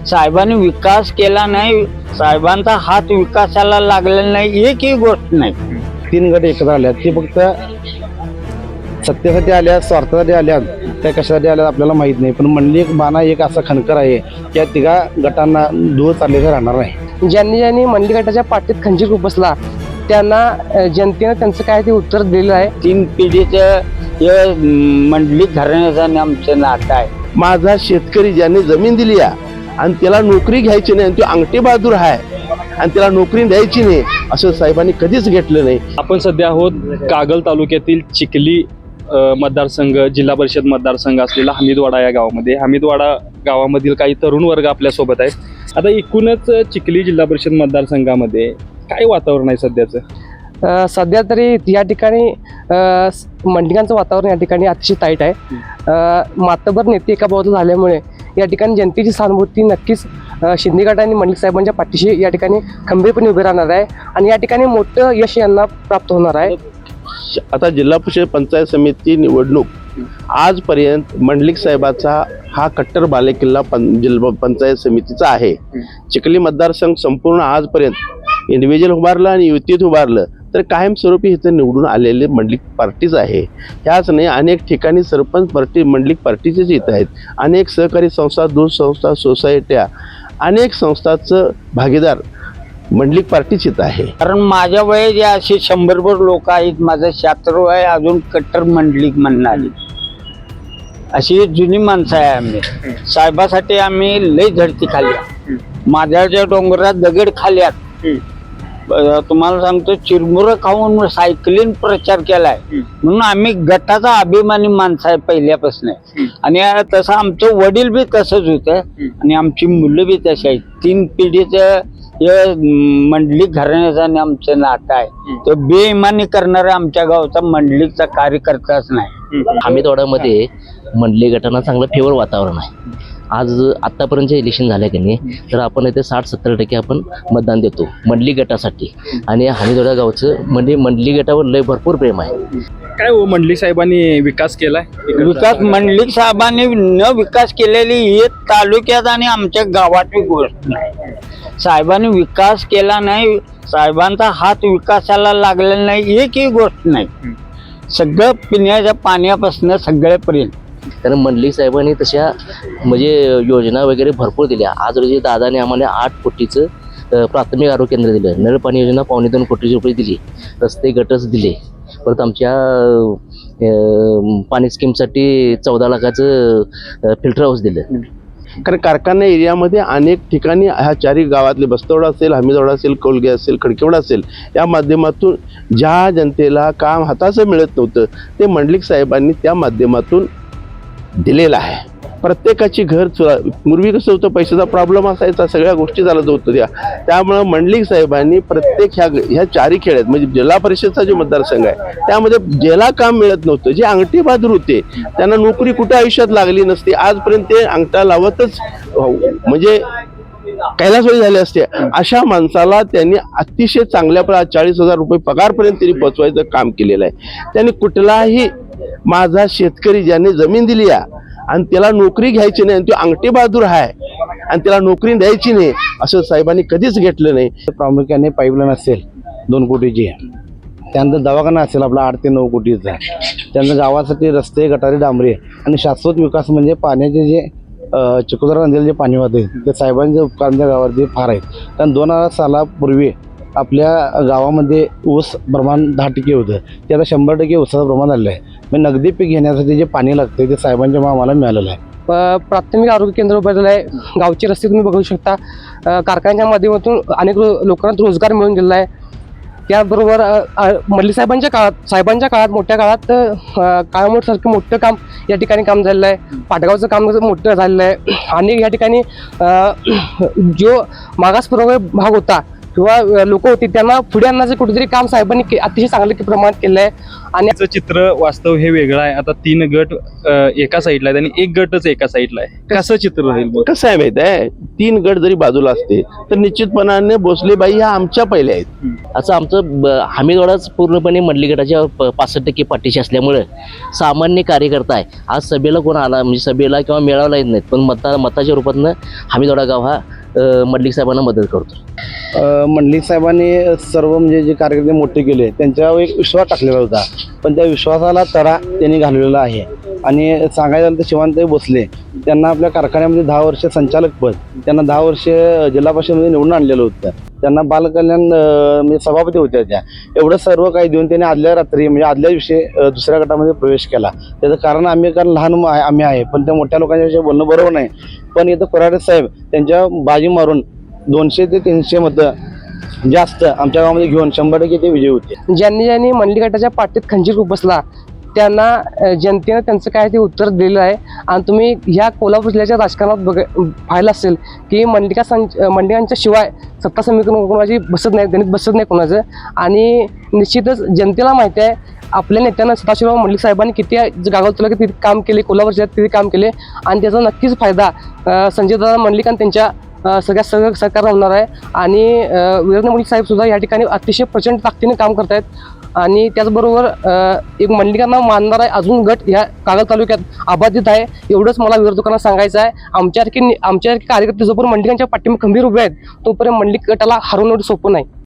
साहेबांनी विकास केला नाही, साहेबांचा हात विकासाला लागलेला नाही, एकही गोष्ट नाही. 3 गट एकत्र आल्यात, ते फक्त सत्तेसाठी आल्या, स्वार्थासाठी आल्यात, त्या कशासाठी आल्यात आपल्याला माहीत नाही. पण मंडलिक बाणा एक असा खणकर आहे की या 3 गटांना दूर चाललेलं राहणार नाही. ज्यांनी मंडलिक गटाच्या पाठीत खंजीर बसला त्यांना जनतेनं त्यांचं काय ते उत्तर दिलेलं आहे. 3 पिढीचं हे मंडलिक घराण्याचं आणि आमचं नातं आहे. माझा शेतकरी ज्याने जमीन दिली आहे आणि त्याला नोकरी घ्यायची नाही, तो अंगठी बहादूर आहे आणि त्याला नोकरी द्यायची नाही, असं साहेबांनी कधीच घेतलं नाही. आपण सध्या आहोत कागल तालुक्यातील चिखली मतदारसंघ, जिल्हा परिषद मतदारसंघ असलेला हमीदवाडा या गावामध्ये. हमीदवाडा गावामधील काही तरुण वर्ग आपल्या सोबत आहेत. आता एकूणच चिखली जिल्हा परिषद मतदारसंघामध्ये काय वातावरण आहे सध्याचं? सध्या तरी या ठिकाणी मंडलिकांचं वातावरण या ठिकाणी अतिशय टाईट आहे. मातबर नेते एका बाजूला झाल्यामुळे या ठिकाणी जनतेची सहानुभूती नक्कीच शिंदे गट आणि मंडलिक साहेबांच्या पाठीशी या ठिकाणी खंबीरपणे उभे राहणार आहे आणि या ठिकाणी मोठं यश यांना प्राप्त होणार आहे. आता जिल्हा परिषद पंचायत समिती निवडणूक आजपर्यंत मंडलिक साहेबाचा हा कट्टर बालेकिल्ला जिल्हा पंचायत समितीचा आहे. चिखली मतदारसंघ संपूर्ण आजपर्यंत इंडिव्हिज्युअल उभारलं आणि युतीत उभारलं तर कायमस्वरूपी इथं निवडून आलेले मंडलिक पार्टीच आहे. ह्याच नाही, अनेक ठिकाणी सरपंच पार्टी मंडलिक पार्टीचेच इथं आहेत. अनेक सहकारी संस्था, दूध संस्था, सोसायट्या, अनेक संस्थांचं भागीदार मंडलिक पार्टीच इथं आहे. कारण माझ्या वय जे असे 100 लोक आहेत, माझं 76 वय अजून कट्टर मंडलिक म्हणणारी अशी जुनी माणसं आहे. आम्ही साहेबासाठी आम्ही लई झडती खाल्ल्या, माझ्याच्या डोंगरात दगड खाल्ल्यात. तुम्हाला सांगतो, चिरमुरं खाऊन सायकलीन प्रचार केलाय म्हणून आम्ही गटाचा अभिमानी माणसं आहे पहिल्यापासून. आणि तसं आमचं वडील बी तसंच होतं आणि आमची मुलं बी तशी आहेत. 3 पिढीचं हे मंडलिक घराण्याचं आणि आमचं नातं आहे. तो बेईमानी करणारा आमच्या गावचा मंडलिकचा कार्यकर्ताच नाही. हमीदवाड्यामध्ये मंडलिक गटांना चांगलं फेवर वातावरण आहे. आज आत्तापर्यंत जे इलेक्शन झालं की नाही, तर आपण इथे 60-70% आपण मतदान देतो मंडलिक गटासाठी. आणि हमीदवाडा गावचं म्हणजे मंडलिक गटावर लय भरपूर प्रेम आहे. काय हो, मंडलिक साहेबांनी विकास केलाय? विकास मंडलिक साहेबांनी न विकास केलेली हे तालुक्यात आणि आमच्या गावाची गोष्ट नाही. साहेबांनी विकास केला नाही, साहेबांचा हात विकासाला लागलेला नाही, एकही गोष्ट नाही. सगळं पिण्याच्या पाण्यापासून सगळ्यापर्यंत. कारण मंडलिक साहेबांनी तशा म्हणजे योजना वगैरे भरपूर दिल्या. आज रोजी दादाने आम्हाला 8 कोटीचं प्राथमिक आरोग्य केंद्र दिलं, नळ पाणी योजना 2.25 कोटी रुपये दिली, रस्ते गटर्स दिले. परत आमच्या पाणी स्कीमसाठी 14 लाखाचं फिल्टर हाऊस दिलं. कारण कारखाना एरियामध्ये अनेक ठिकाणी ह्या 4 गावातले बस्तवडा असेल, हमीदवाडा असेल, कौलगे असेल, खडकेवाडा असेल, या माध्यमातून ज्या जनतेला काम हाताचं मिळत नव्हतं ते मंडलिक साहेबांनी त्या माध्यमातून दिलेलं आहे. प्रत्येकाची घर पूर्वी कसं होतं, पैशाचा प्रॉब्लेम असायचा, सगळ्या गोष्टी चालत होत्या. त्यामुळं मंडलिक साहेबांनी प्रत्येक ह्या 4 खेड्यात म्हणजे जिल्हा परिषदचा जो मतदारसंघ आहे त्यामध्ये ज्याला काम मिळत नव्हतं, जे अंगठी बहादूर होते, त्यांना नोकरी कुठे आयुष्यात लागली नसती, आजपर्यंत ते अंगठा लावतच म्हणजे कैलासवाडी झाले असते, अशा माणसाला त्यांनी अतिशय चांगल्या 40,000 रुपये पगारपर्यंत त्यांनी पोचवायचं काम केलेलं आहे. त्यांनी कुठलाही माझा शेतकरी ज्याने जमीन दिली आहे आणि त्याला नोकरी घ्यायची नाही, तो अंगठी बहादूर आहे आणि त्याला नोकरी द्यायची नाही, असं साहेबांनी कधीच घेतलं नाही. प्रामुख्याने पाईपलाईन असेल 2 कोटीची, त्यानंतर दवाखाना असेल आपला 8 ते 9 कोटीचा, त्यानंतर गावासाठी रस्ते, गटारी, डांबरे आणि शाश्वत विकास म्हणजे पाण्याचे जे चिखलदरा नदीला जे पाणी वाहते ते साहेबांच्या उपकारांच्या गावात फार आहेत. कारण 2000 सालापूर्वी आपल्या गावामध्ये ऊस प्रमाण 10% होतं, ते आता 100% ऊसाचं प्रमाण आलेलं आहे. म्हणजे नगदी पीक घेण्यासाठी जे पाणी लागते ते साहेबांच्या आम्हाला मिळालेलं आहे. प्राथमिक आरोग्य केंद्र उभारलेलं आहे. गावचे रस्ते तुम्ही बघू शकता. कारखान्याच्या माध्यमातून अनेक लोकांना रोजगार मिळून दिलेला आहे. त्याबरोबर मंडलिक साहेबांच्या काळात मोठ्या काळात काळामोडसारखं मोठं काम या ठिकाणी काम झालेलं आहे. पाटगावचं काम मोठं झालेलं आहे. आणि या ठिकाणी जो मागास प्रवर्ग भाग होता किंवा लोक होती त्यांना पुढे आणण्याचं कुठेतरी काम साहेबांनी अतिशय चांगल्या प्रमाणात केलं आहे. आणि याचं चित्र वास्तव हे वेगळं आहे. आता 3 गट एका साईडला आहेत आणि एक गटच एका साईडला आहे. कसं चित्र राहील बघ? कसं आहे माहित आहे, 3 गट जरी बाजूला असते तर निश्चितपणाने भोसलेबाई ह्या आमच्या पहिल्या आहेत. असं आमचं हमीदवाडाच पूर्णपणे मंडली गटाच्या 65% पाठीशी असल्यामुळं सामान्य कार्यकर्ता आहे. आज सभेला कोण आला म्हणजे सभेला किंवा मेळावला येत नाहीत, पण मताच्या रूपातनं हमीदवाडा गाव हा मंडलिक साहेबांना मदत करतो. मंडलिक साहेबांनी सर्व म्हणजे जे कार्यकर्ते मोठे केले त्यांच्यावर एक विश्वास टाकलेला होता, पण त्या विश्वासाला तडा त्यांनी घालवलेला आहे. आणि सांगायचं झालं तर शिवांतताई भोसले त्यांना आपल्या कारखान्यामध्ये 10 वर्ष संचालक पद, त्यांना 10 वर्ष जिल्हा परिषदेमध्ये निवडून आणलेलं होतं. त्यांना बालकल्याण म्हणजे सभापती होत्या त्या. एवढं सर्व काही देऊन त्यांनी आदल्या रात्री म्हणजे आदल्या दिवशी दुसऱ्या गटामध्ये प्रवेश केला. त्याचं कारण लहान आम्ही आहे, पण त्या मोठ्या लोकांच्या बोलणं बरोबर नाही. पण इथं कोराडे साहेब त्यांच्या बाजी मारून 200 ते 300 मतं जास्त आमच्या गावामध्ये घेऊन 100% ते विजयी होते. ज्यांनी मंडली गटाच्या पाठीत खंजीर उपसला त्यांना जनतेनं त्यांचं काय ते उत्तर दिलेलं आहे. आणि तुम्ही ह्या कोल्हापूर जिल्ह्याच्या राजकारणात पाहिलं असेल की मंडलिकांच्या शिवाय सत्ता समीकरण कोणाची बसत नाही, गणित बसत नाही कोणाचं. आणि निश्चितच जनतेला माहिती आहे आपल्या नेत्यांना सदाशिवराव मंडलिक साहेबांनी किती गावात तुला किती काम केले, कोल्हापूर जिल्ह्यात किती काम केले आणि त्याचा नक्कीच फायदा संजयदादा मंडलिक आणि त्यांच्या सगळ्या सहकार्य होणार आहे. आणि वीरेंद्र मंडलिक साहेब सुद्धा या ठिकाणी अतिशय प्रचंड ताकदीने काम करत आहेत. आणि त्याचबरोबर एक मंडलिकांना मानणारा अजून गट ह्या कागल तालुक्यात अबाधित आहे. एवढंच मला विरोधकांना सांगायचं आहे. आमच्यासारखे कार्यकर्ते जोपर्यंत मंडलिकांच्या पाठीमागे खंबीर उभे आहेत तोपर्यंत मंडलिक गटाला हरवणं सोपं नाही.